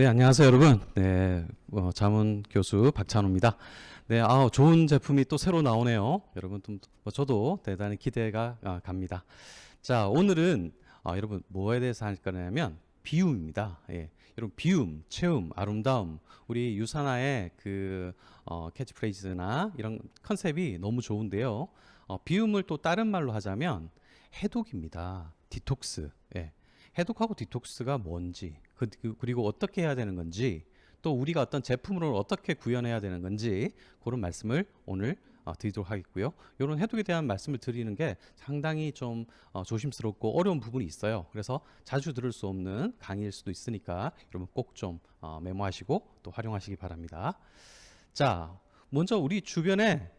네, 안녕하세요, 여러분. 네, 자문 교수 박찬호입니다. 네, 좋은 제품이 또 새로 나오네요. 여러분, 저도 대단히 기대가 갑니다. 자, 오늘은 여러분 뭐에 대해서 할 거냐면 비움입니다. 예, 여러분 비움, 체움, 아름다움, 우리 유산화의 그 캐치프레이즈나 이런 컨셉이 너무 좋은데요. 비움을 또 다른 말로 하자면 해독입니다. 디톡스. 예. 해독하고 디톡스가 뭔지, 그리고 어떻게 해야 되는 건지, 또 우리가 어떤 제품으로 어떻게 구현해야 되는 건지 그런 말씀을 오늘 드리도록 하겠고요. 이런 해독에 대한 말씀을 드리는 게 상당히 좀 조심스럽고 어려운 부분이 있어요. 그래서 자주 들을 수 없는 강의일 수도 있으니까 여러분 꼭 좀 메모하시고 또 활용하시기 바랍니다. 자, 먼저 우리 주변에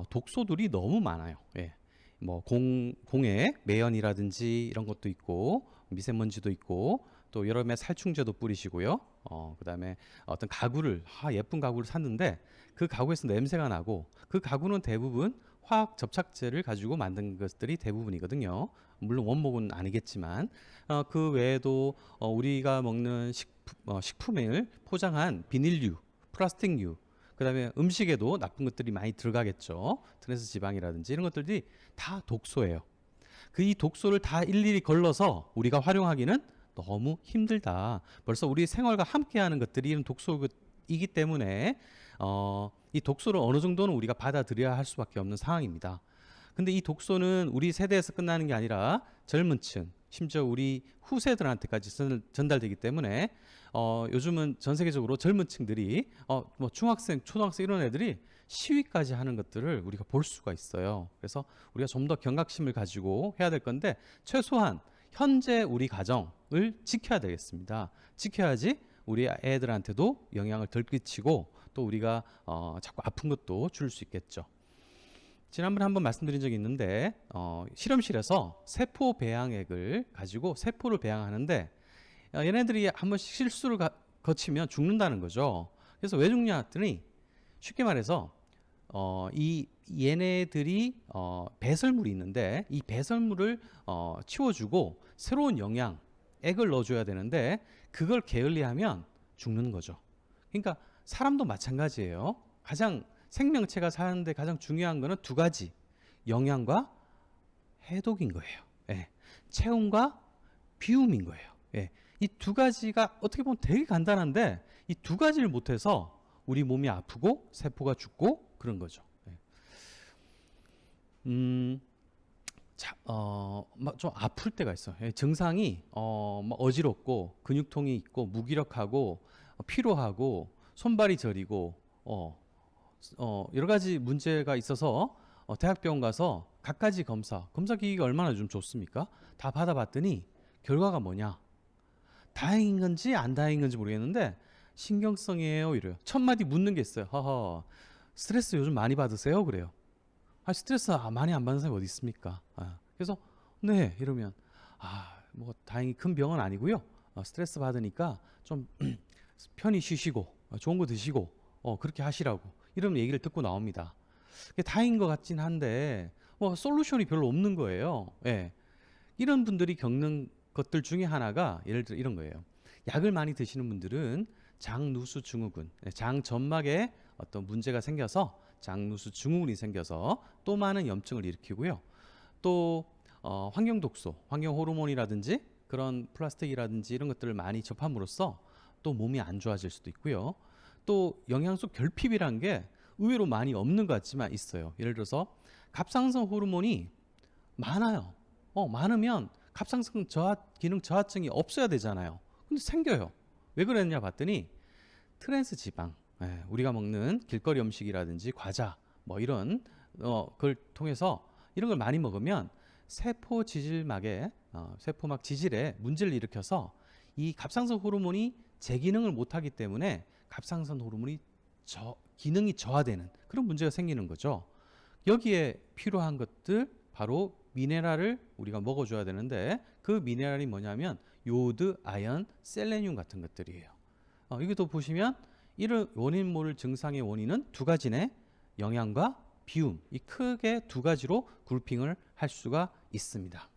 독소들이 너무 많아요. 예. 뭐 공해 매연이라든지 이런 것도 있고 미세먼지도 있고 또 여름에 살충제도 뿌리시고요. 그다음에 어떤 가구를 예쁜 가구를 샀는데 그 가구에서 냄새가 나고 그 가구는 대부분 화학 접착제를 가지고 만든 것들이 대부분이거든요. 물론 원목은 아니겠지만 그 외에도 우리가 먹는 식품을 포장한 비닐류, 플라스틱류, 그다음에 음식에도 나쁜 것들이 많이 들어가겠죠. 트랜스 지방이라든지 이런 것들이 다 독소예요. 그 이 독소를 다 일일이 걸러서 우리가 활용하기는 너무 힘들다. 벌써 우리 생활과 함께하는 것들이 이런 독소이기 때문에 이 독소를 어느 정도는 우리가 받아들여야 할 수밖에 없는 상황입니다. 근데 이 독소는 우리 세대에서 끝나는 게 아니라 젊은 층, 심지어 우리 후세들한테까지 전달되기 때문에 요즘은 전 세계적으로 젊은 층들이 뭐 중학생, 초등학생 이런 애들이 시위까지 하는 것들을 우리가 볼 수가 있어요. 그래서 우리가 좀 더 경각심을 가지고 해야 될 건데 최소한 현재 우리 가정을 지켜야 되겠습니다. 지켜야지 우리 애들한테도 영향을 덜 끼치고 또 우리가 자꾸 아픈 것도 줄일 수 있겠죠. 지난번에 한번 말씀드린 적이 있는데 실험실에서 세포 배양액을 가지고 세포를 배양하는데 얘네들이 한 번씩 실수를 거치면 죽는다는 거죠. 그래서 왜 죽냐 했더니 쉽게 말해서 이 얘네들이 배설물이 있는데 이 배설물을 치워주고 새로운 영양 액을 넣어줘야 되는데 그걸 게을리하면 죽는 거죠. 그러니까 사람도 마찬가지예요. 가장 생명체가 사는데 가장 중요한 거는 두 가지, 영양과 해독인 거예요. 예. 체온과 비움인 거예요. 예. 이 두 가지가 어떻게 보면 되게 간단한데 이 두 가지를 못해서 우리 몸이 아프고 세포가 죽고 그런 거죠. 예. 좀 아플 때가 있어요. 예, 증상이 어지럽고 근육통이 있고 무기력하고 피로하고 손발이 저리고 여러 가지 문제가 있어서 대학병원 가서 갖가지 검사 기기가 얼마나 좀 좋습니까? 다 받아봤더니 결과가 뭐냐? 다행인 건지 안 다행인 건지 모르겠는데 신경성이에요 이래요. 첫 마디 묻는 게 있어요. 허허, 스트레스 요즘 많이 받으세요? 그래요. 스트레스 많이 안 받는 사람이 어디 있습니까? 그래서 네 이러면 뭐 다행히 큰 병은 아니고요. 스트레스 받으니까 좀 편히 쉬시고 좋은 거 드시고 그렇게 하시라고 이런 얘기를 듣고 나옵니다. 그게 다행인 것 같진 한데 뭐 솔루션이 별로 없는 거예요. 예. 이런 분들이 겪는 것들 중에 하나가 예를 들어 이런 거예요. 약을 많이 드시는 분들은 장누수 증후군, 장 점막에 어떤 문제가 생겨서 장누수 증후군이 생겨서 또 많은 염증을 일으키고요. 또 환경 독소, 환경 호르몬이라든지 그런 플라스틱이라든지 이런 것들을 많이 접함으로써 또 몸이 안 좋아질 수도 있고요. 또 영양소 결핍이란 게 의외로 많이 없는 것 같지만 있어요. 예를 들어서 갑상선 호르몬이 많아요. 많으면 갑상선 기능 저하증이 없어야 되잖아요. 근데 생겨요. 왜 그랬냐 봤더니 트랜스 지방, 우리가 먹는 길거리 음식이라든지 과자 뭐 이런 걸 통해서 이런 걸 많이 먹으면 세포 지질막에 세포막 지질에 문제를 일으켜서 이 갑상선 호르몬이 제 기능을 못하기 때문에 갑상선 호르몬이 기능이 저하되는 그런 문제가 생기는 거죠. 여기에 필요한 것들 바로 미네랄을 우리가 먹어줘야 되는데 그 미네랄이 뭐냐면 요오드, 아연, 셀레늄 같은 것들이에요. 여기도 보시면 이런 원인 모를 증상의 원인은 두 가지네. 영양과 비움. 이 크게 두 가지로 그룹핑을 할 수가 있습니다.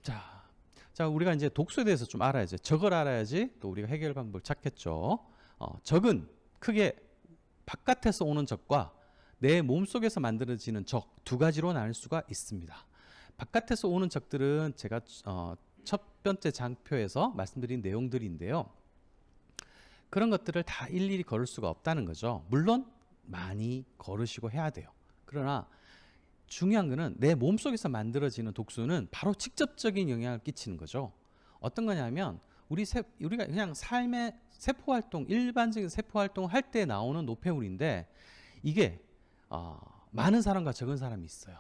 자 자, 우리가 이제 독소에 대해서 좀 알아야지. 적을 알아야지 또 우리가 해결 방법을 찾겠죠. 적은 크게 바깥에서 오는 적과 내 몸속에서 만들어지는 적 두 가지로 나눌 수가 있습니다. 바깥에서 오는 적들은 제가 첫 번째 장표에서 말씀드린 내용들인데요. 그런 것들을 다 일일이 걸을 수가 없다는 거죠. 물론 많이 걸으시고 해야 돼요. 그러나 중요한 거는 내 몸속에서 만들어지는 독소는 바로 직접적인 영향을 끼치는 거죠. 어떤 거냐면 우리가 그냥 삶의 세포 활동, 일반적인 세포 활동을 할 때 나오는 노폐물인데 이게 많은 사람과 적은 사람이 있어요.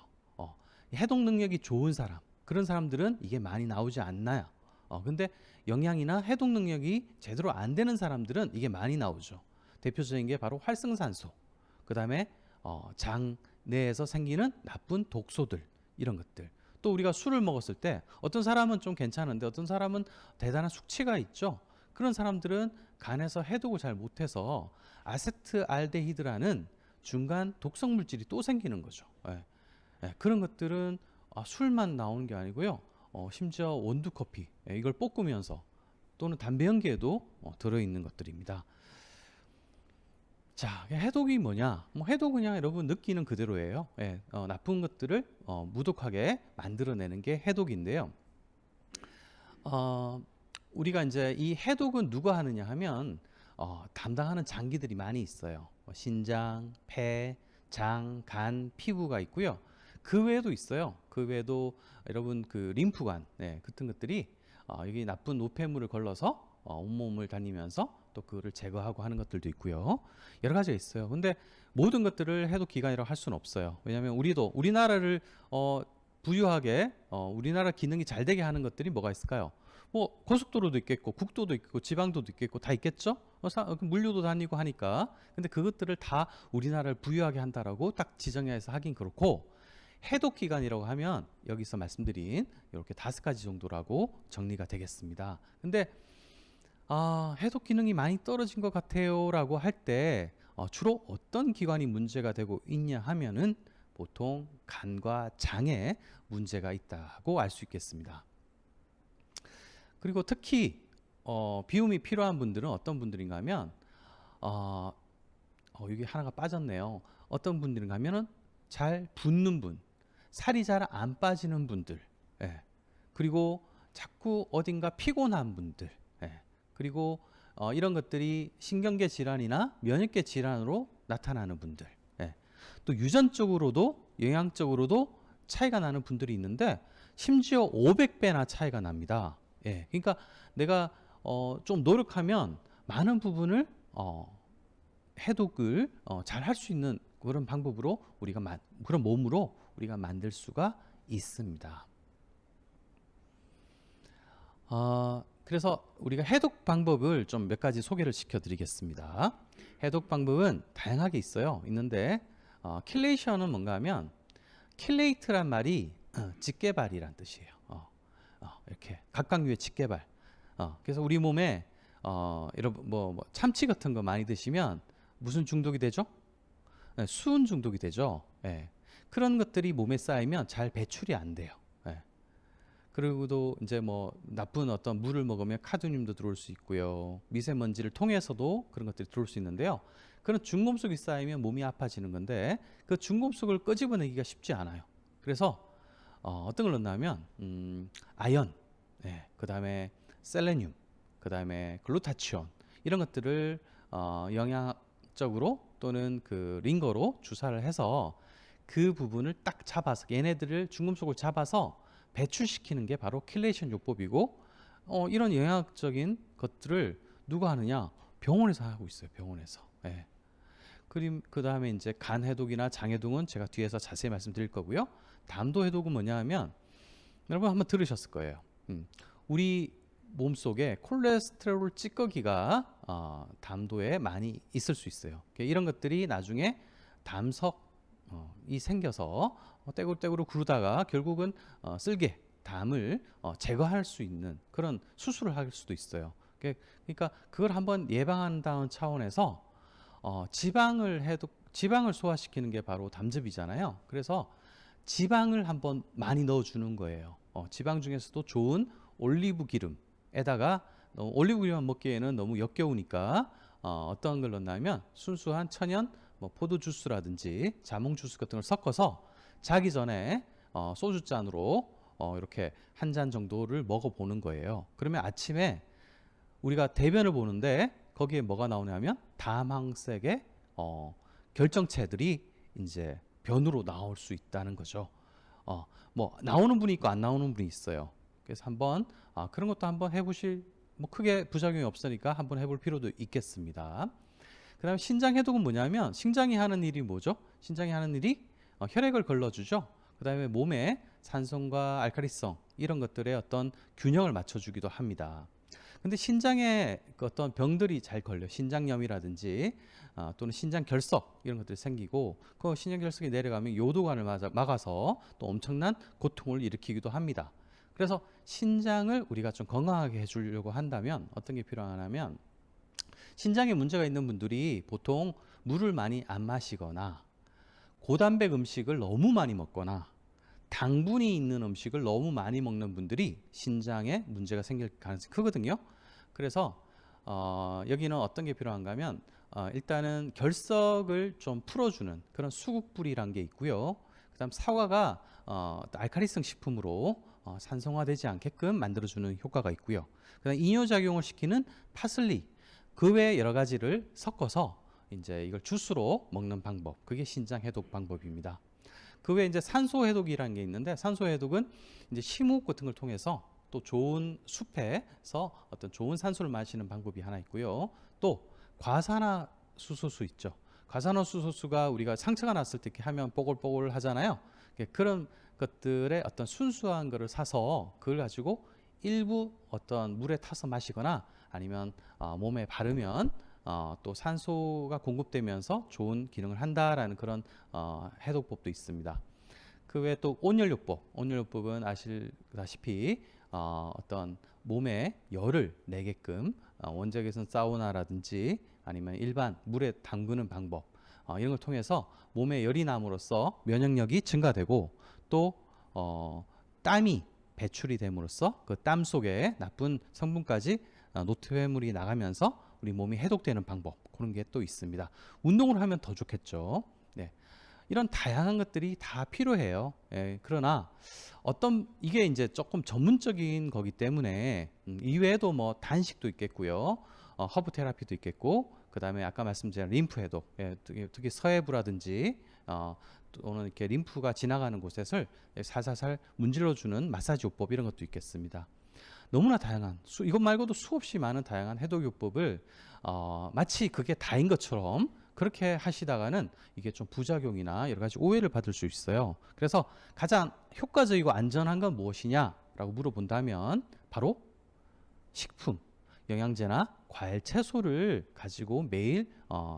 해독 능력이 좋은 사람, 그런 사람들은 이게 많이 나오지 않나요? 근데 영양이나 해독 능력이 제대로 안 되는 사람들은 이게 많이 나오죠. 대표적인 게 바로 활성산소, 그 다음에 장 내에서 생기는 나쁜 독소들, 이런 것들. 또 우리가 술을 먹었을 때 어떤 사람은 좀 괜찮은데 어떤 사람은 대단한 숙취가 있죠. 그런 사람들은 간에서 해독을 잘 못해서 아세트알데히드라는 중간 독성 물질이 또 생기는 거죠. 그런 것들은 술만 나오는 게 아니고요. 심지어 원두커피, 이걸 볶으면서 또는 담배 연기에도 들어있는 것들입니다. 자, 해독이 뭐냐? 해독은 그냥 여러분 느끼는 그대로예요. 나쁜 것들을 무독하게 만들어내는 게 해독인데요. 우리가 이제 이 해독은 누가 하느냐 하면 담당하는 장기들이 많이 있어요. 신장, 폐, 장, 간, 피부가 있고요. 그 외에도 있어요. 그 외에도 여러분 그 림프관 같은 것들이 여기 나쁜 노폐물을 걸러서 온몸을 다니면서 또 그거를 제거하고 하는 것들도 있고요. 여러 가지가 있어요. 근데 모든 것들을 해독 기관이라고 할 수는 없어요. 왜냐하면 우리나라를 부유하게 우리나라 기능이 잘 되게 하는 것들이 뭐가 있을까요? 뭐 고속도로도 있겠고 국도도 있겠고 지방도도 있겠고 다 있겠죠. 물류도 다니고 하니까. 근데 그것들을 다 우리나라를 부유하게 한다라고 딱 지정해서 하긴 그렇고, 해독 기관이라고 하면 여기서 말씀드린 이렇게 5가지 정도라고 정리가 되겠습니다. 근데 해독 기능이 많이 떨어진 것 같아요라고 할 때 주로 어떤 기관이 문제가 되고 있냐 하면은 보통 간과 장에 문제가 있다고 알 수 있겠습니다. 그리고 특히 비움이 필요한 분들은 어떤 분들인가 하면 여기 하나가 빠졌네요. 어떤 분들인가 하면은 잘 붓는 분, 살이 잘 안 빠지는 분들, 그리고 자꾸 어딘가 피곤한 분들, 그리고 이런 것들이 신경계 질환이나 면역계 질환으로 나타나는 분들, 또 유전적으로도 영양적으로도 차이가 나는 분들이 있는데 심지어 500배나 차이가 납니다. 그러니까 내가 좀 노력하면 많은 부분을 해독을 잘 할 수 있는 그런 방법으로 그런 몸으로 우리가 만들 수가 있습니다. 그래서 우리가 해독 방법을 좀 몇 가지 소개를 시켜드리겠습니다. 해독 방법은 다양하게 있는데 킬레이션은 뭔가 하면 킬레이트란 말이 직개발이란 뜻이에요. 이렇게 각각류의 직개발. 그래서 우리 몸에 여러분 뭐 참치 같은 거 많이 드시면 무슨 중독이 되죠? 수은 중독이 되죠. 그런 것들이 몸에 쌓이면 잘 배출이 안 돼요. 그리고도 이제 뭐 나쁜 어떤 물을 먹으면 카드뮴도 들어올 수 있고요. 미세먼지를 통해서도 그런 것들이 들어올 수 있는데요. 그런 중금속이 쌓이면 몸이 아파지는 건데 그 중금속을 끄집어내기가 쉽지 않아요. 그래서 어떤 걸 넣냐면 아연, 그 다음에 셀레늄, 그 다음에 글루타치온, 이런 것들을 영양적으로 또는 그 링거로 주사를 해서 그 부분을 딱 잡아서 얘네들을 중금속을 잡아서 배출시키는 게 바로 킬레이션 요법이고, 이런 영양적인 것들을 누가 하느냐? 병원에서 하고 있어요. 병원에서. 그 다음에 이제 간 해독이나 장 해독은 제가 뒤에서 자세히 말씀드릴 거고요. 담도 해독은 뭐냐 하면 여러분 한번 들으셨을 거예요. 우리 몸속에 콜레스테롤 찌꺼기가 담도에 많이 있을 수 있어요. 이런 것들이 나중에 담석이 생겨서 떼구떼구로 구르다가 결국은 쓸개, 담을 제거할 수 있는 그런 수술을 할 수도 있어요. 그러니까 그걸 한번 예방한다는 차원에서 지방을 소화시키는 게 바로 담즙이잖아요. 그래서 지방을 한번 많이 넣어주는 거예요. 지방 중에서도 좋은 올리브 기름에다가 올리브 기름만 먹기에는 너무 역겨우니까 어떤 걸 넣냐면 순수한 천연 뭐 포도 주스라든지 자몽 주스 같은 걸 섞어서 자기 전에 소주 잔으로 이렇게 한 잔 정도를 먹어보는 거예요. 그러면 아침에 우리가 대변을 보는데 거기에 뭐가 나오냐면 다항색의 결정체들이 이제 변으로 나올 수 있다는 거죠. 뭐 나오는 분이 있고 안 나오는 분이 있어요. 그래서 한번 그런 것도 한번 해보실, 뭐 크게 부작용이 없으니까 한번 해볼 필요도 있겠습니다. 그다음에 신장 해독은 뭐냐면 신장이 하는 일이 뭐죠? 신장이 하는 일이 혈액을 걸러주죠. 그다음에 몸에 산성과 알칼리성 이런 것들의 어떤 균형을 맞춰주기도 합니다. 근데 신장에 그 어떤 병들이 잘 걸려, 신장염이라든지 또는 신장 결석 이런 것들이 생기고 그 신장 결석이 내려가면 요도관을 막아서 또 엄청난 고통을 일으키기도 합니다. 그래서 신장을 우리가 좀 건강하게 해주려고 한다면 어떤 게 필요하냐면 신장에 문제가 있는 분들이 보통 물을 많이 안 마시거나 고단백 음식을 너무 많이 먹거나 당분이 있는 음식을 너무 많이 먹는 분들이 신장에 문제가 생길 가능성이 크거든요. 그래서 여기는 어떤 게 필요한가 하면 일단은 결석을 좀 풀어주는 그런 수국뿌리란 게 있고요. 그다음 사과가 알칼리성 식품으로 산성화되지 않게끔 만들어주는 효과가 있고요. 그다음 이뇨작용을 시키는 파슬리, 그 외에 여러 가지를 섞어서 이제 이걸 주스로 먹는 방법, 그게 신장 해독 방법입니다. 그 외에 이제 산소 해독이라는 게 있는데 산소 해독은 이제 심호흡 같은 걸 통해서 또 좋은 숲에서 어떤 좋은 산소를 마시는 방법이 하나 있고요. 또 과산화수소수 있죠. 과산화수소수가 우리가 상처가 났을 때 이렇게 하면 뽀글뽀글 하잖아요. 그런 것들의 어떤 순수한 거를 사서 그걸 가지고 일부 어떤 물에 타서 마시거나 아니면 몸에 바르면 또 산소가 공급되면서 좋은 기능을 한다라는 그런 해독법도 있습니다. 그 외에 또 온열요법은 아시다시피 어떤 몸에 열을 내게끔 원적외선 사우나라든지 아니면 일반 물에 담그는 방법 이런 걸 통해서 몸에 열이 남으로써 면역력이 증가되고 또 땀이 배출이 됨으로써 그 땀 속에 나쁜 성분까지 노폐물이 나가면서 우리 몸이 해독되는 방법, 그런 게 또 있습니다. 운동을 하면 더 좋겠죠. 네. 이런 다양한 것들이 다 필요해요. 예, 그러나 이게 이제 조금 전문적인 거기 때문에 이외에도 뭐 단식도 있겠고요. 허브 테라피도 있겠고, 그 다음에 아까 말씀드린 림프 해독, 예, 특히 서해부라든지 또는 이렇게 림프가 지나가는 곳을 살살살 문질러주는 마사지요법 이런 것도 있겠습니다. 너무나 다양한 이것 말고도 수없이 많은 다양한 해독요법을 마치 그게 다인 것처럼 그렇게 하시다가는 이게 좀 부작용이나 여러 가지 오해를 받을 수 있어요. 그래서 가장 효과적이고 안전한 건 무엇이냐라고 물어본다면 바로 식품, 영양제나 과일, 채소를 가지고 매일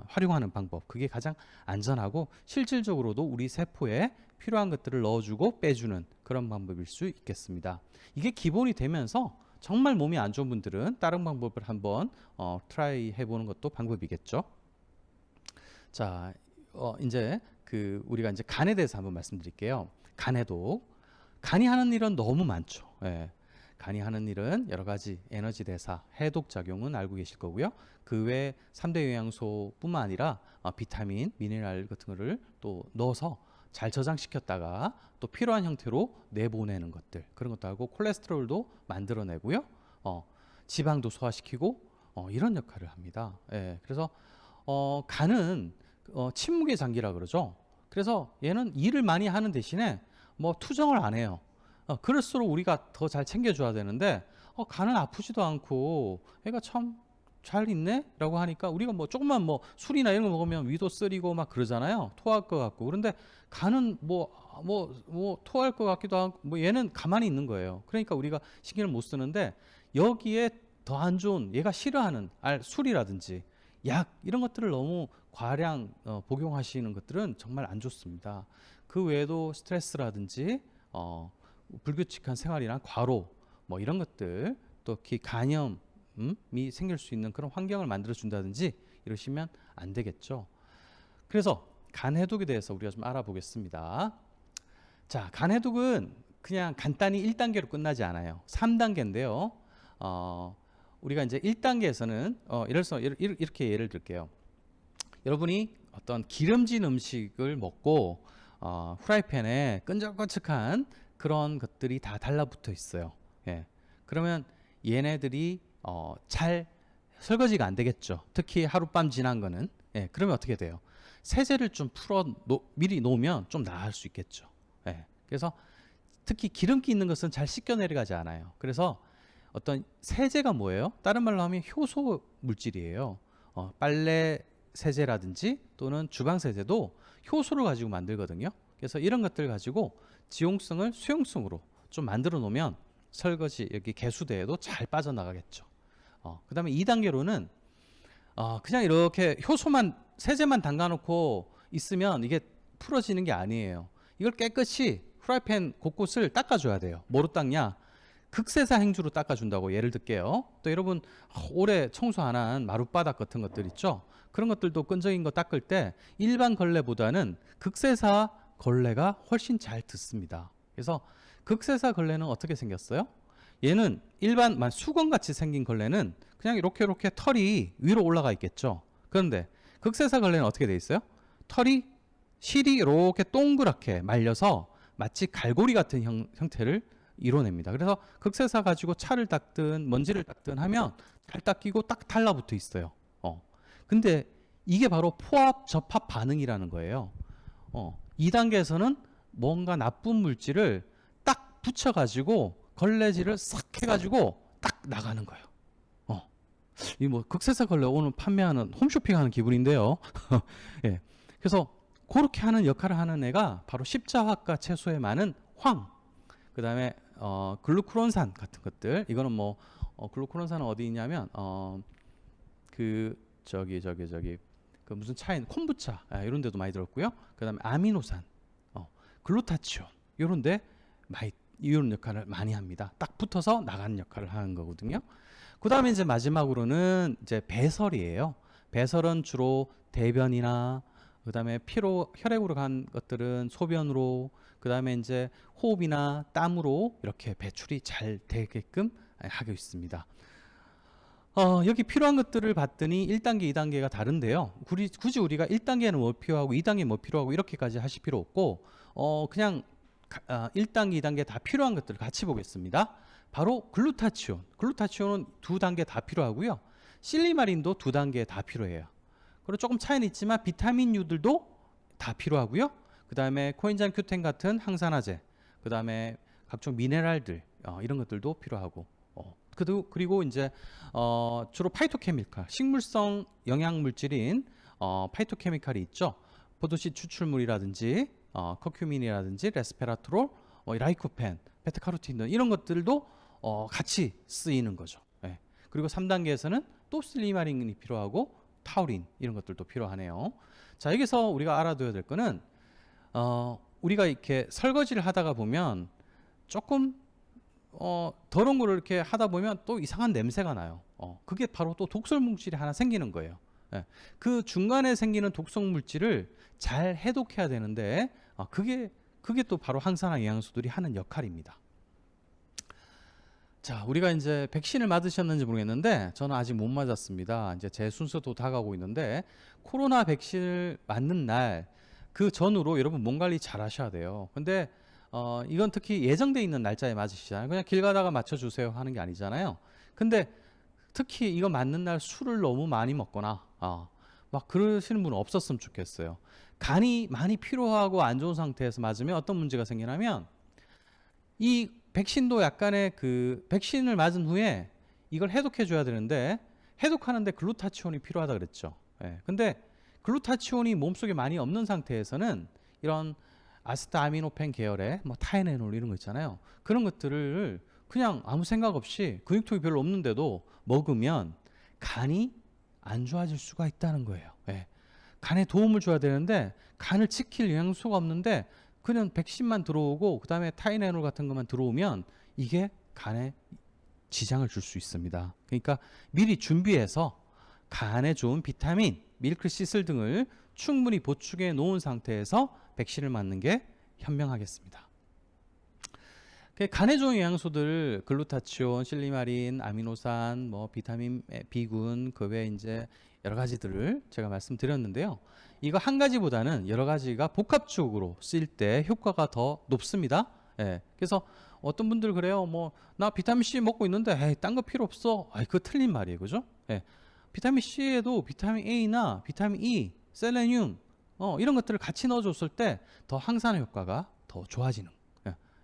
활용하는 방법, 그게 가장 안전하고 실질적으로도 우리 세포에 필요한 것들을 넣어주고 빼주는 그런 방법일 수 있겠습니다. 이게 기본이 되면서 정말 몸이 안 좋은 분들은 다른 방법을 한번 트라이 해보는 것도 방법이겠죠. 자, 이제 우리가 이제 간에 대해서 한번 말씀드릴게요. 간에도 간이 하는 일은 너무 많죠. 예. 간이 하는 일은 여러 가지 에너지 대사, 해독 작용은 알고 계실 거고요. 그 외에 3대 영양소뿐만 아니라 비타민, 미네랄 같은 거를 또 넣어서 잘 저장시켰다가 또 필요한 형태로 내보내는 것들, 그런 것도 하고 콜레스테롤도 만들어내고요. 지방도 소화시키고 이런 역할을 합니다. 예, 그래서 간은 침묵의 장기라 그러죠. 그래서 얘는 일을 많이 하는 대신에 뭐 투정을 안 해요. 그럴수록 우리가 더 잘 챙겨줘야 되는데 간은 아프지도 않고 애가 참 잘 있네? 라고 하니까 우리가 뭐 조금만 뭐 술이나 이런 거 먹으면 위도 쓰리고 막 그러잖아요. 토할 것 같고. 그런데 간은 토할 것 같기도 하고 뭐 얘는 가만히 있는 거예요. 그러니까 우리가 신경을 못 쓰는데 여기에 더 안 좋은 얘가 싫어하는 술이라든지 약 이런 것들을 너무 과량 복용하시는 것들은 정말 안 좋습니다. 그 외에도 스트레스라든지 불규칙한 생활이나 과로 뭐 이런 것들 또 간염이 생길 수 있는 그런 환경을 만들어 준다든지 이러시면 안 되겠죠. 그래서 간 해독에 대해서 우리가 좀 알아보겠습니다. 자, 간 해독은 그냥 간단히 1단계로 끝나지 않아요. 3단계인데요. 우리가 이제 1단계에서는 이렇게 예를 들게요. 여러분이 어떤 기름진 음식을 먹고 후라이팬에 끈적끈적한 그런 것들이 다 달라붙어 있어요. 예. 그러면 얘네들이 잘 설거지가 안 되겠죠. 특히 하룻밤 지난 거는. 예. 그러면 어떻게 돼요? 세제를 좀 미리 놓으면 좀 나을 수 있겠죠. 예. 그래서 특히 기름기 있는 것은 잘 씻겨 내려가지 않아요. 그래서 어떤 세제가 뭐예요? 다른 말로 하면 효소 물질이에요. 빨래 세제라든지 또는 주방 세제도 효소를 가지고 만들거든요. 그래서 이런 것들 가지고 지용성을 수용성으로 좀 만들어 놓으면 설거지 여기 개수대에도 잘 빠져나가겠죠. 그 다음에 2단계로는 그냥 이렇게 효소만 세제만 담가 놓고 있으면 이게 풀어지는 게 아니에요. 이걸 깨끗이 프라이팬 곳곳을 닦아줘야 돼요. 뭐로 닦냐? 극세사 행주로 닦아준다고 예를 들게요. 또 여러분 오래 청소 안 한 마룻바닥 같은 것들 있죠? 그런 것들도 끈적인 거 닦을 때 일반 걸레보다는 극세사 걸레가 훨씬 잘 듣습니다. 그래서 극세사 걸레는 어떻게 생겼어요? 얘는 일반 수건같이 생긴 걸레는 그냥 이렇게 털이 위로 올라가 있겠죠. 그런데 극세사 걸레는 어떻게 돼 있어요? 실이 이렇게 동그랗게 말려서 마치 갈고리 같은 형태를 이뤄냅니다. 그래서 극세사 가지고 차를 닦든 먼지를 닦든 하면 잘 닦이고 딱 달라붙어 있어요. 근데 이게 바로 포압 접합 반응이라는 거예요. 2단계에서는 뭔가 나쁜 물질을 딱 붙여가지고 걸레질을 싹 해가지고 딱 나가는 거예요. 이 뭐 극세사 걸레 오늘 판매하는 홈쇼핑하는 기분인데요. 예. 그래서 그렇게 하는 역할을 하는 애가 바로 십자화가 채소에 많은 황, 그 다음에 글루쿠론산 같은 것들. 이거는 뭐 글루쿠론산은 어디 있냐면 그 무슨 차인 콤부차 이런 데도 많이 들었고요. 그 다음에 아미노산, 글루타치온 이런 데 이런 역할을 많이 합니다. 딱 붙어서 나가는 역할을 하는 거거든요. 그 다음에 이제 마지막으로는 이제 배설이에요. 배설은 주로 대변이나 그 다음에 혈액으로 간 것들은 소변으로, 그 다음에 이제 호흡이나 땀으로 이렇게 배출이 잘 되게끔 하고 있습니다. 여기 필요한 것들을 봤더니 1단계, 2단계가 다른데요. 굳이 우리가 1단계는 뭐 필요하고 2단계 뭐 필요하고 이렇게까지 하실 필요 없고 그냥 1단계, 2단계 다 필요한 것들을 같이 보겠습니다. 바로 글루타치온. 글루타치온은 2단계 다 필요하고요. 실리마린도 2단계 다 필요해요. 그리고 조금 차이는 있지만 비타민유들도 다 필요하고요. 그 다음에 코엔자임 Q10 같은 항산화제, 그 다음에 각종 미네랄들 이런 것들도 필요하고 그리고 이제 주로 파이토케미칼, 식물성 영양물질인 파이토케미칼이 있죠. 포도씨 추출물이라든지 커큐민이라든지 레스페라트롤, 라이코펜, 베타카로틴 등 이런 것들도 같이 쓰이는 거죠. 예. 그리고 3단계에서는 또 슬리마린이 필요하고 타우린 이런 것들도 필요하네요. 자, 여기서 우리가 알아둬야 될 거는 우리가 이렇게 설거지를 하다가 보면 조금 더러운 거를 이렇게 하다 보면 또 이상한 냄새가 나요. 그게 바로 또 독성 물질이 하나 생기는 거예요. 예. 그 중간에 생기는 독성 물질을 잘 해독해야 되는데 그게 또 바로 항산화 영양소들이 하는 역할입니다. 자, 우리가 이제 백신을 맞으셨는지 모르겠는데 저는 아직 못 맞았습니다. 이제 제 순서도 다가오고 있는데 코로나 백신을 맞는 날 그 전후로 여러분 몸 관리 잘 하셔야 돼요. 근데 이건 특히 예정돼 있는 날짜에 맞으시잖아요. 그냥 길 가다가 맞춰주세요 하는 게 아니잖아요. 근데 특히 이거 맞는 날 술을 너무 많이 먹거나 막 그러시는 분은 없었으면 좋겠어요. 간이 많이 피로하고 안 좋은 상태에서 맞으면 어떤 문제가 생기냐면 이 백신도 약간의 그 백신을 맞은 후에 이걸 해독해 줘야 되는데 해독하는데 글루타치온이 필요하다 그랬죠. 예. 근데 글루타치온이 몸속에 많이 없는 상태에서는 이런 아세트아미노펜 계열의 뭐 타이레놀 이런 거 있잖아요. 그런 것들을 그냥 아무 생각 없이 근육통이 별로 없는데도 먹으면 간이 안 좋아질 수가 있다는 거예요. 예. 간에 도움을 줘야 되는데 간을 지킬 영양소가 없는데 그냥 백신만 들어오고 그 다음에 타이레놀 같은 것만 들어오면 이게 간에 지장을 줄 수 있습니다. 그러니까 미리 준비해서 간에 좋은 비타민, 밀크시슬 등을 충분히 보충해 놓은 상태에서 백신을 맞는 게 현명하겠습니다. 간에 좋은 영양소들 글루타치온, 실리마린, 아미노산, 뭐 비타민 B군 그 외에 이제 여러 가지들을 제가 말씀드렸는데요. 이거 한 가지보다는 여러 가지가 복합적으로 쓰일 때 효과가 더 높습니다. 예. 그래서 어떤 분들 그래요. 뭐 나 비타민 C 먹고 있는데 에이, 딴 거 필요 없어. 아이, 그거 틀린 말이에요. 그죠? 예. 비타민 C에도 비타민 A나 비타민 E, 셀레늄 이런 것들을 같이 넣어줬을 때 더 항산화 효과가 더 좋아지는.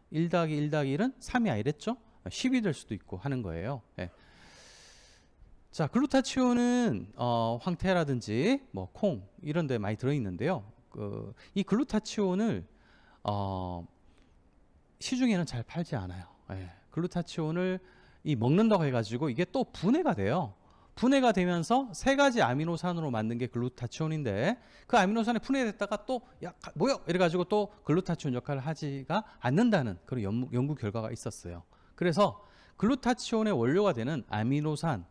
1 더하기 1 더하기 1은 3이 아니랬죠? 10이 될 수도 있고 하는 거예요. 예. 자, 글루타치온은 황태라든지 뭐 콩 이런 데 많이 들어 있는데요. 이 글루타치온을 시중에는 잘 팔지 않아요. 예. 글루타치온을 먹는다고 해가지고 이게 또 분해가 돼요. 분해가 되면서 세 가지 아미노산으로 만든 게 글루타치온인데 그 아미노산이 분해됐다가 또 야 뭐야 이래가지고 또 글루타치온 역할을 하지가 않는다는 그런 연구 결과가 있었어요. 그래서 글루타치온의 원료가 되는 아미노산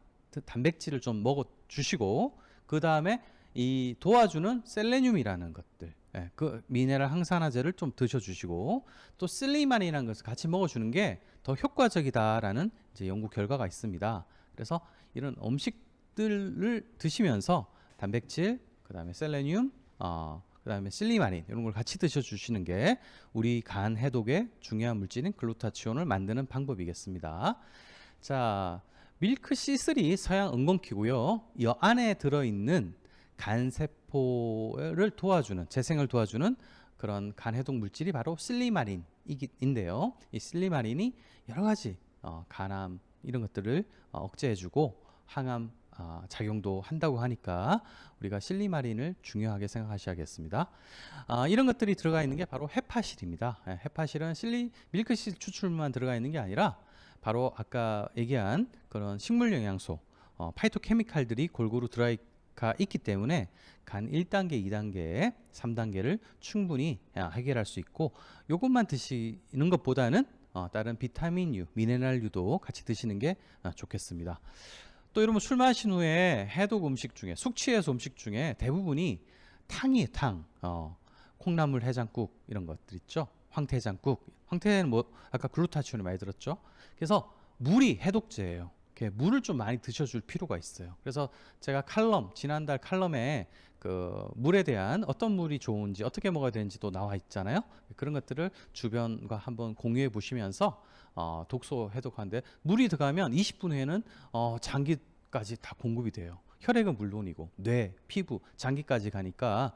단백질을 좀 먹어 주시고 그 다음에 이 도와주는 셀레늄이라는 것들, 그 미네랄 항산화제를 좀 드셔 주시고 또 실리마린이라는 것을 같이 먹어 주는 게 더 효과적이다라는 이제 연구 결과가 있습니다. 그래서 이런 음식들을 드시면서 단백질, 그 다음에 셀레늄, 그 다음에 실리마린 이런 걸 같이 드셔 주시는 게 우리 간 해독의 중요한 물질인 글루타치온을 만드는 방법이겠습니다. 자, 밀크 C3 서양 은공키고요. 이 안에 들어있는 간 세포를 도와주는, 재생을 도와주는 그런 간 해독 물질이 바로 실리마린인데요. 이 실리마린이 여러 가지 간암 이런 것들을 억제해주고 항암 작용도 한다고 하니까 우리가 실리마린을 중요하게 생각하셔야겠습니다. 이런 것들이 들어가 있는 게 바로 헤파실입니다. 헤파실은 밀크실 추출물만 들어가 있는 게 아니라 바로 아까 얘기한 그런 식물 영양소, 파이토케미칼들이 골고루 들어가 있기 때문에 간 1단계, 2단계, 3단계를 충분히 해결할 수 있고 이것만 드시는 것보다는 다른 비타민류, 미네랄류도 같이 드시는 게 좋겠습니다. 또 여러분 술 마신 후에 해독 음식 중에 숙취해소 음식 중에 대부분이 탕이에요. 탕. 콩나물 해장국 이런 것들 있죠. 황태해장국. 황태는 뭐 아까 글루타치온이 많이 들었죠. 그래서 물이 해독제예요. 물을 좀 많이 드셔줄 필요가 있어요. 그래서 제가 지난달 칼럼에 그 물에 대한 어떤 물이 좋은지 어떻게 먹어야 되는지도 나와 있잖아요. 그런 것들을 주변과 한번 공유해 보시면서 독소 해독하는데 물이 들어가면 20분 후에는 장기까지 다 공급이 돼요. 혈액은 물론이고 뇌, 피부, 장기까지 가니까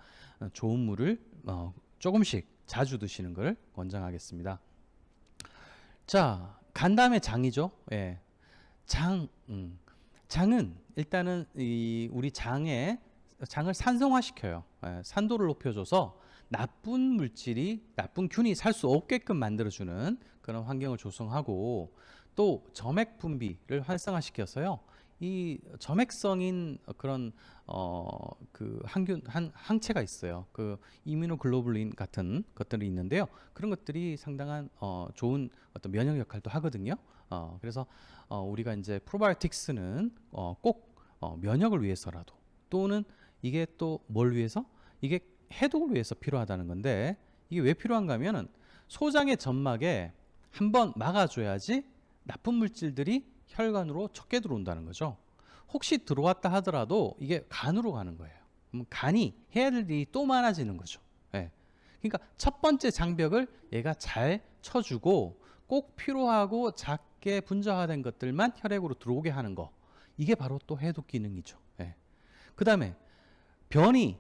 좋은 물을 조금씩 자주 드시는 걸 권장하겠습니다. 자, 간 다음에 장이죠. 예. 장은 일단은 우리 장을 산성화시켜요. 산도를 높여줘서 나쁜 균이 살 수 없게끔 만들어주는 그런 환경을 조성하고 또 점액 분비를 활성화시켜서요. 이 점액성인 그런 그 항체가 있어요. 그 이뮤노글로불린 같은 것들이 있는데요. 그런 것들이 상당한 좋은 어떤 면역 역할도 하거든요. 그래서 우리가 이제 프로바이오틱스는 꼭 면역을 위해서라도 또는 이게 또 뭘 위해서? 이게 해독을 위해서 필요하다는 건데 이게 왜 필요한가 하면은 소장의 점막에 한번 막아줘야지 나쁜 물질들이 혈관으로 적게 들어온다는 거죠. 혹시 들어왔다 하더라도 이게 간으로 가는 거예요. 그럼 간이 해야 될 일이 또 많아지는 거죠. 예. 그러니까 첫 번째 장벽을 얘가 잘 쳐주고 꼭 필요하고 작게 분자화된 것들만 혈액으로 들어오게 하는 거. 이게 바로 또 해독 기능이죠. 예. 그 다음에 변이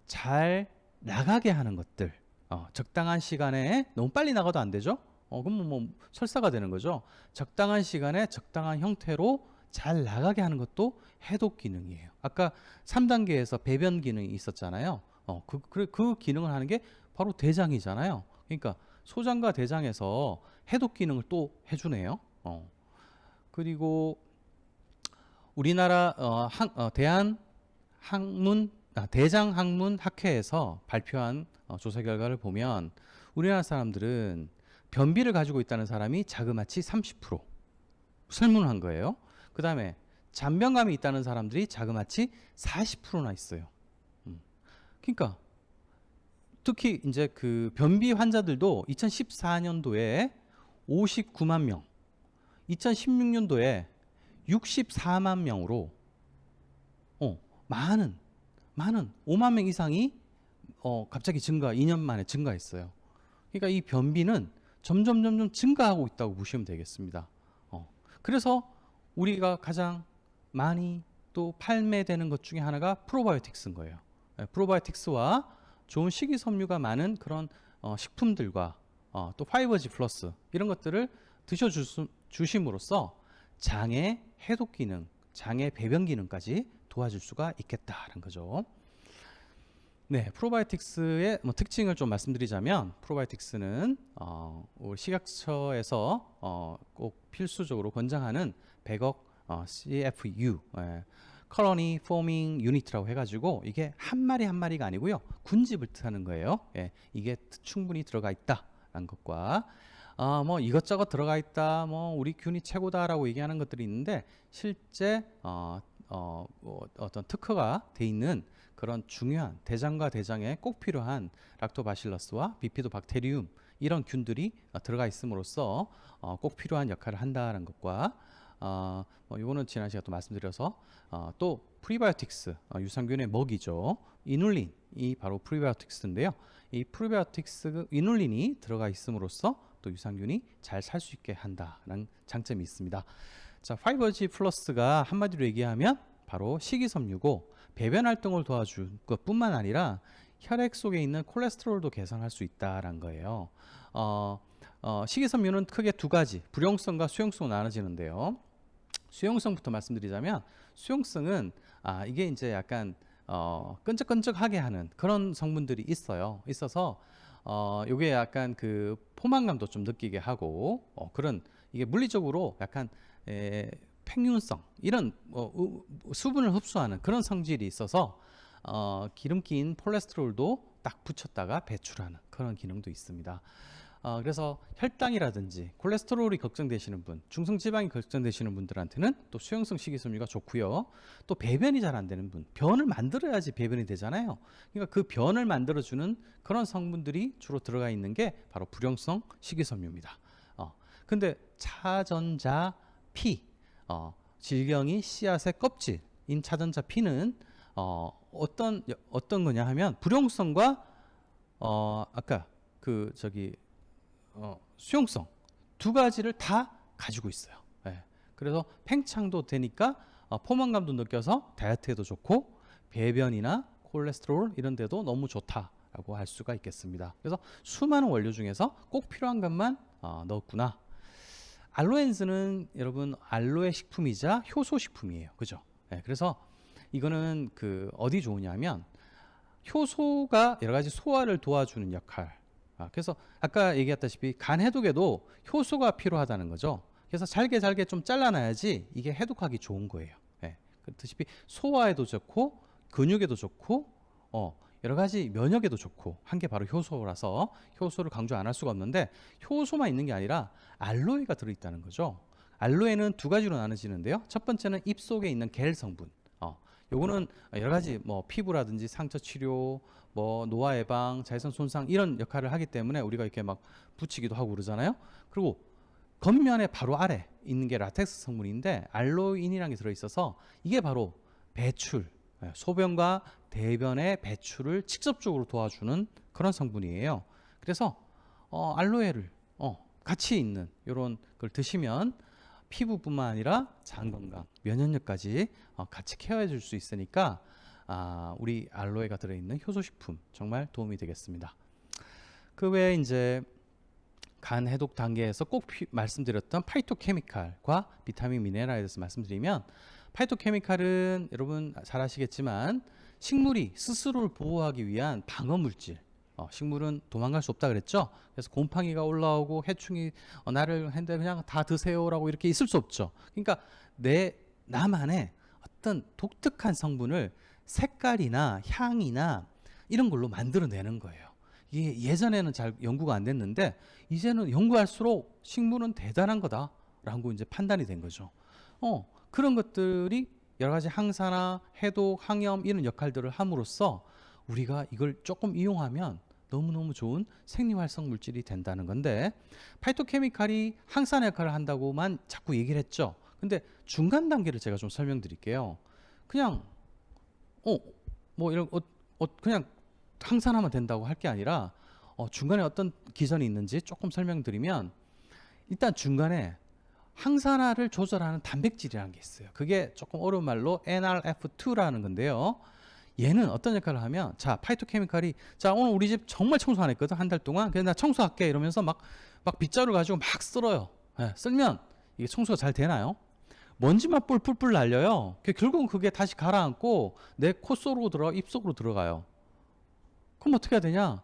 잘 나가게 하는 것들. 적당한 시간에 너무 빨리 나가도 안 되죠. 그럼 뭐 설사가 되는 거죠. 적당한 시간에 적당한 형태로 잘 나가게 하는 것도 해독 기능이에요. 아까 3단계에서 배변 기능이 있었잖아요. 그 기능을 하는 게 바로 대장이잖아요. 그러니까 소장과 대장에서 해독 기능을 또 해주네요. 그리고 우리나라 대장학문학회에서 발표한 조사 결과를 보면 우리나라 사람들은 변비를 가지고 있다는 사람이 자그마치 30% 설문한 거예요. 그 다음에 잔변감이 있다는 사람들이 자그마치 40%나 있어요. 그러니까 특히 이제 그 변비 환자들도 2014년도에 59만 명, 2016년도에 64만 명으로 많은 5만 명 이상이 갑자기 2년 만에 증가했어요. 그러니까 이 변비는 점점 증가하고 있다고 보시면 되겠습니다. 그래서 우리가 가장 많이 또 판매되는 것 중에 하나가 프로바이오틱스인 거예요. 프로바이오틱스와 좋은 식이섬유가 많은 그런 식품들과 또 파이버지 플러스 이런 것들을 드셔주심으로써 장의 해독 기능, 장의 배변 기능까지 도와줄 수가 있겠다는 거죠. 네, 프로바이오틱스의 특징을 좀 말씀드리자면 프로바이오틱스는 우리 식약처에서 꼭 필수적으로 권장하는 100억 CFU 컬러니 포밍 유닛이라고 해가지고 이게 한 마리 한 마리가 아니고요, 군집을 뜻하는 거예요. 이게 충분히 들어가 있다라는 것과 뭐 이것저것 들어가 있다, 뭐 우리 균이 최고다라고 얘기하는 것들이 있는데 실제 어떤 특허가 돼 있는 그런 중요한 대장과 대장에 꼭 필요한 락토바실러스와 비피도박테리움 이런 균들이 들어가 있음으로써 꼭 필요한 역할을 한다는 것과 이거는 지난 시간에 또 말씀드려서 또 프리바이오틱스 유산균의 먹이죠. 이눌린이 바로 프리바이오틱스인데요. 이 프리바이오틱스 이눌린이 들어가 있음으로써 또 유산균이 잘 살 수 있게 한다는 장점이 있습니다. 자, 파이버지 플러스가 한마디로 얘기하면 바로 식이섬유고 배변 활동을 도와줄 것뿐만 아니라 혈액 속에 있는 콜레스테롤도 개선할 수 있다라는 거예요. 식이섬유는 크게 두 가지, 불용성과 수용성으로 나눠지는데요. 수용성부터 말씀드리자면 수용성은 이게 이제 약간 끈적끈적하게 하는 그런 성분들이 있어서 요게 약간 그 포만감도 좀 느끼게 하고 그런 이게 물리적으로 약간 팽윤성 이런 수분을 흡수하는 그런 성질이 있어서 기름긴 콜레스테롤도 딱 붙였다가 배출하는 그런 기능도 있습니다. 그래서 혈당이라든지 콜레스테롤이 걱정되시는 분, 중성지방이 걱정되시는 분들한테는 또 수용성 식이섬유가 좋고요. 또 배변이 잘 안 되는 분, 변을 만들어야지 배변이 되잖아요. 그러니까 그 변을 만들어주는 그런 성분들이 주로 들어가 있는 게 바로 불용성 식이섬유입니다. 근데 차전자 피, 질경이 씨앗의 껍질인 차전자 피는 어떤 거냐 하면 불용성과 아까 수용성 두 가지를 다 가지고 있어요. 그래서 팽창도 되니까 포만감도 느껴서 다이어트에도 좋고 배변이나 콜레스테롤 이런 데도 너무 좋다라고 할 수가 있겠습니다. 그래서 수많은 원료 중에서 꼭 필요한 것만 넣었구나. 알로엔즈는 여러분 알로에 식품이자 효소 식품이에요. 그죠? 그래서 이거는 어디 좋으냐면 효소가 여러 가지 소화를 도와주는 역할. 그래서 아까 얘기했다시피 간 해독에도 효소가 필요하다는 거죠. 그래서 잘게 좀 잘라놔야지 이게 해독하기 좋은 거예요. 그렇다시피 소화에도 좋고 근육에도 좋고 여러 가지 면역에도 좋고 한 게 바로 효소라서 효소를 강조 안 할 수가 없는데 효소만 있는 게 아니라 알로에가 들어있다는 거죠. 알로에는 두 가지로 나눠지는데요. 첫 번째는 잎 속에 있는 겔 성분. 요거는 여러 가지 피부라든지 상처 치료, 노화 예방, 자외선 손상 이런 역할을 하기 때문에 우리가 이렇게 막 붙이기도 하고 그러잖아요. 그리고 겉면에 바로 아래 있는 게 라텍스 성분인데 알로인이라는 게 들어있어서 이게 바로 배출, 소변과 대변의 배출을 직접적으로 도와주는 그런 성분이에요. 그래서 알로에를 같이 있는 이런 걸 드시면 피부뿐만 아니라 장 건강, 면역력까지 같이 케어해 줄 수 있으니까 우리 알로에가 들어있는 효소식품 정말 도움이 되겠습니다. 그 외에 이제 간 해독 단계에서 꼭 말씀드렸던 파이토케미칼과 비타민 미네랄에 대해서 말씀드리면 파이토케미칼은 여러분 잘 아시겠지만 식물이 스스로를 보호하기 위한 방어 물질. 식물은 도망갈 수 없다 그랬죠. 그래서 곰팡이가 올라오고 해충이 나를 했는데 그냥 다 드세요라고 이렇게 있을 수 없죠. 그러니까 나만의 어떤 독특한 성분을 색깔이나 향이나 이런 걸로 만들어내는 거예요. 이게 예전에는 잘 연구가 안 됐는데 이제는 연구할수록 식물은 대단한 거다라고 이제 판단이 된 거죠. 그런 것들이 여러 가지 항산화, 해독, 항염 이런 역할들을 함으로써 우리가 이걸 조금 이용하면 너무너무 좋은 생리활성 물질이 된다는 건데, 파이토케미칼이 항산화 역할을 한다고만 자꾸 얘기를 했죠. 근데 중간 단계를 제가 좀 설명드릴게요. 그냥 뭐 이런 그냥 항산화만 된다고 할 게 아니라 중간에 어떤 기전이 있는지 조금 설명드리면, 일단 중간에 항산화를 조절하는 단백질이라는 게 있어요. 그게 조금 어려운 말로 NRF2라는 건데요. 얘는 어떤 역할을 하면, 자, 파이토케미칼이, 자, 오늘 우리 집 정말 청소 안 했거든, 한 달 동안. 그래서 나 청소할게 이러면서 막 빗자루 가지고 막 쓸어요. 예, 쓸면 이게 청소가 잘 되나요? 먼지만 뿔뿔뿔 날려요. 결국은 그게 다시 가라앉고 내 코 속으로 들어가, 입 속으로 들어가요. 그럼 어떻게 해야 되냐?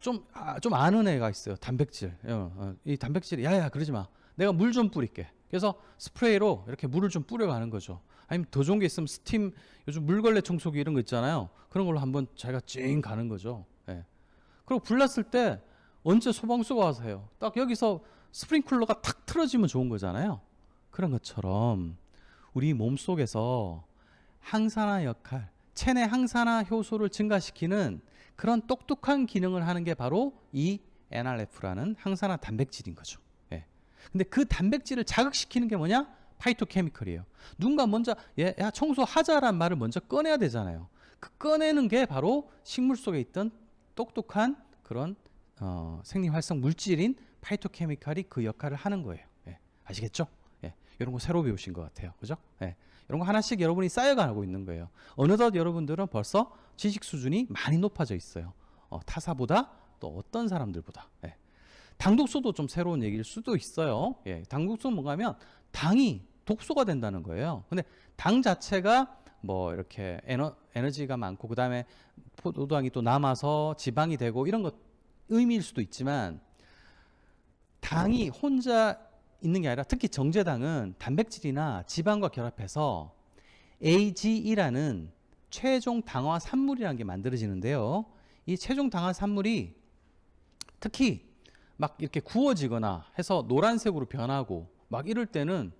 좀 아는 애가 있어요. 단백질. 이 단백질이, 야야, 그러지 마. 내가 물 좀 뿌릴게. 그래서 스프레이로 이렇게 물을 좀 뿌려가는 거죠. 아니면 더 좋은 게 있으면 스팀, 요즘 물걸레 청소기 이런 거 있잖아요. 그런 걸로 한번 자기가 찡 가는 거죠. 예. 그리고 불났을 때 언제 소방서가 와서 해요? 딱 여기서 스프링클러가 탁 틀어지면 좋은 거잖아요. 그런 것처럼 우리 몸 속에서 항산화 역할, 체내 항산화 효소를 증가시키는 그런 똑똑한 기능을 하는 게 바로 이 NRF라는 항산화 단백질인 거죠. 예. 근데 그 단백질을 자극시키는 게 뭐냐? 파이토케미컬이에요. 누군가 먼저 야 청소하자란 말을 먼저 꺼내야 되잖아요. 그 꺼내는 게 바로 식물 속에 있던 똑똑한 그런 생리활성 물질인 파이토케미칼이 그 역할을 하는 거예요. 예. 아시겠죠? 예. 이런 거 새로 배우신 것 같아요. 그죠? 예. 이런 거 하나씩 여러분이 쌓여가고 있는 거예요. 어느덧 여러분들은 벌써 지식 수준이 많이 높아져 있어요. 타사보다, 또 어떤 사람들보다. 예. 당독소도 좀 새로운 얘기일 수도 있어요. 예. 당독소는 뭔가 하면 당이 독소가 된다는 거예요. 근데 당 자체가 뭐 이렇게 에너지가 많고, 그 다음에 포도당이 또 남아서 지방이 되고 이런 것 의미일 수도 있지만, 당이 혼자 있는 게 아니라 특히 정제당은 단백질이나 지방과 결합해서 AGE라는 최종 당화 산물이라는 게 만들어지는데요. 이 최종 당화 산물이 특히 막 이렇게 구워지거나 해서 노란색으로 변하고 막 이럴 때는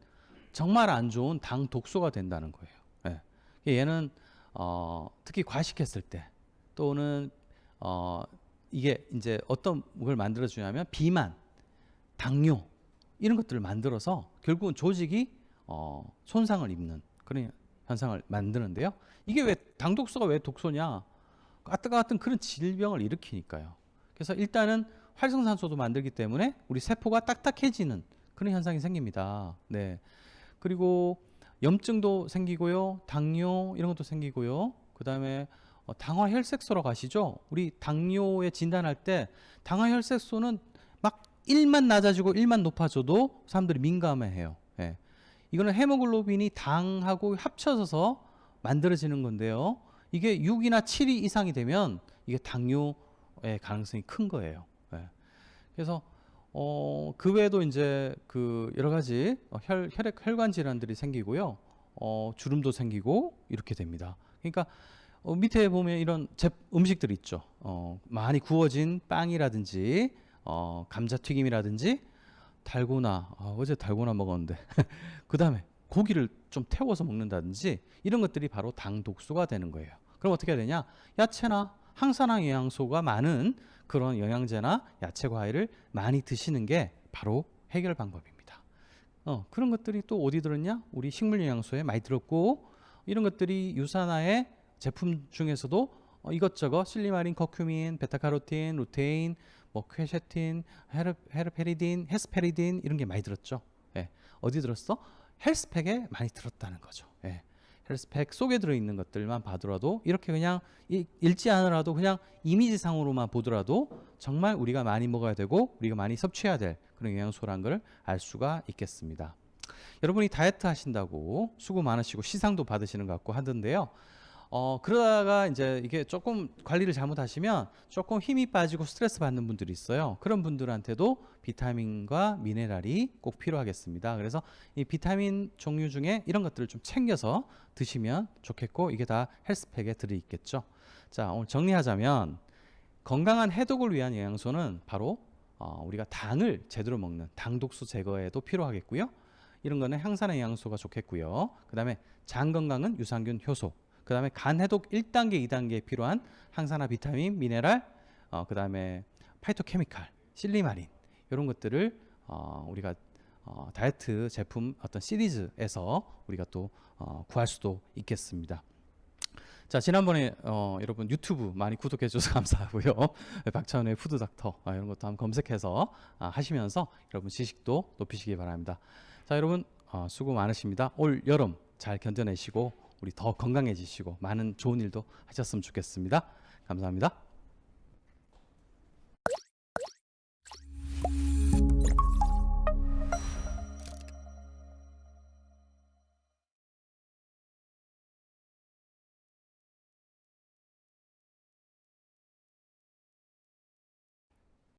정말 안 좋은 당 독소가 된다는 거예요. 예. 얘는 특히 과식했을 때, 또는 이게 이제 어떤 걸 만들어 주냐면 비만, 당뇨 이런 것들을 만들어서 결국은 조직이 손상을 입는 그런 현상을 만드는데요. 이게 왜 당독소가 왜 독소냐? 같은 그런 질병을 일으키니까요. 그래서 일단은 활성산소도 만들기 때문에 우리 세포가 딱딱해지는 그런 현상이 생깁니다. 네. 그리고 염증도 생기고요, 당뇨 이런 것도 생기고요. 그 다음에 당화혈색소라고 아시죠? 우리 당뇨에 진단할 때 당화혈색소는 막 1만 낮아지고 1만 높아져도 사람들이 민감해해요. 예. 이거는 헤모글로빈이 당하고 합쳐져서 만들어지는 건데요. 이게 6이나 7이 이상이 되면 이게 당뇨의 가능성이 큰 거예요. 예. 그래서 그 외에도 이제 그 여러 가지 혈관 질환들이 생기고요. 주름도 생기고 이렇게 됩니다. 그러니까 밑에 보면 이런 음식들 있죠. 많이 구워진 빵이라든지 감자튀김이라든지 달고나, 어제 달고나 먹었는데 그 다음에 고기를 좀 태워서 먹는다든지 이런 것들이 바로 당 독소가 되는 거예요. 그럼 어떻게 해야 되냐? 야채나 항산화 영양소가 많은 그런 영양제나 야채 과일을 많이 드시는 게 바로 해결 방법입니다. 그런 것들이 또 어디 들었냐? 우리 식물 영양소에 많이 들었고, 이런 것들이 유산화의 제품 중에서도 이것저것 실리마린, 커큐민, 베타카로틴, 루테인, 뭐 퀘셰틴, 헤르페리딘, 헤스페리딘 이런 게 많이 들었죠. 예. 어디 들었어? 헬스팩에 많이 들었다는 거죠. 예. 헬스팩 속에 들어있는 것들만 봐더라도, 이렇게 그냥 읽지 않으라도 그냥 이미지상으로만 보더라도 정말 우리가 많이 먹어야 되고 우리가 많이 섭취해야 될 그런 영양소라는 걸 알 수가 있겠습니다. 여러분이 다이어트 하신다고 수고 많으시고 시상도 받으시는 것 같고 하던데요. 그러다가 이제 이게 조금 관리를 잘못하시면 조금 힘이 빠지고 스트레스 받는 분들이 있어요. 그런 분들한테도 비타민과 미네랄이 꼭 필요하겠습니다. 그래서 이 비타민 종류 중에 이런 것들을 좀 챙겨서 드시면 좋겠고, 이게 다 헬스팩에 들어있겠죠. 자, 오늘 정리하자면 건강한 해독을 위한 영양소는 바로 우리가 당을 제대로 먹는 당독소 제거에도 필요하겠고요. 이런 거는 항산화 영양소가 좋겠고요. 그 다음에 장 건강은 유산균 효소, 그다음에 간 해독 1단계, 2단계에 필요한 항산화, 비타민, 미네랄, 그다음에 파이토케미칼, 실리마린 이런 것들을 우리가 다이어트 제품 어떤 시리즈에서 우리가 또 구할 수도 있겠습니다. 자, 지난번에 여러분 유튜브 많이 구독해 주셔서 감사하고요. 박찬호의 푸드닥터 이런 것도 한번 검색해서 하시면서 여러분 지식도 높이시기 바랍니다. 자, 여러분 수고 많으십니다. 올 여름 잘 견뎌내시고 우리 더 건강해지시고 많은 좋은 일도 하셨으면 좋겠습니다. 감사합니다.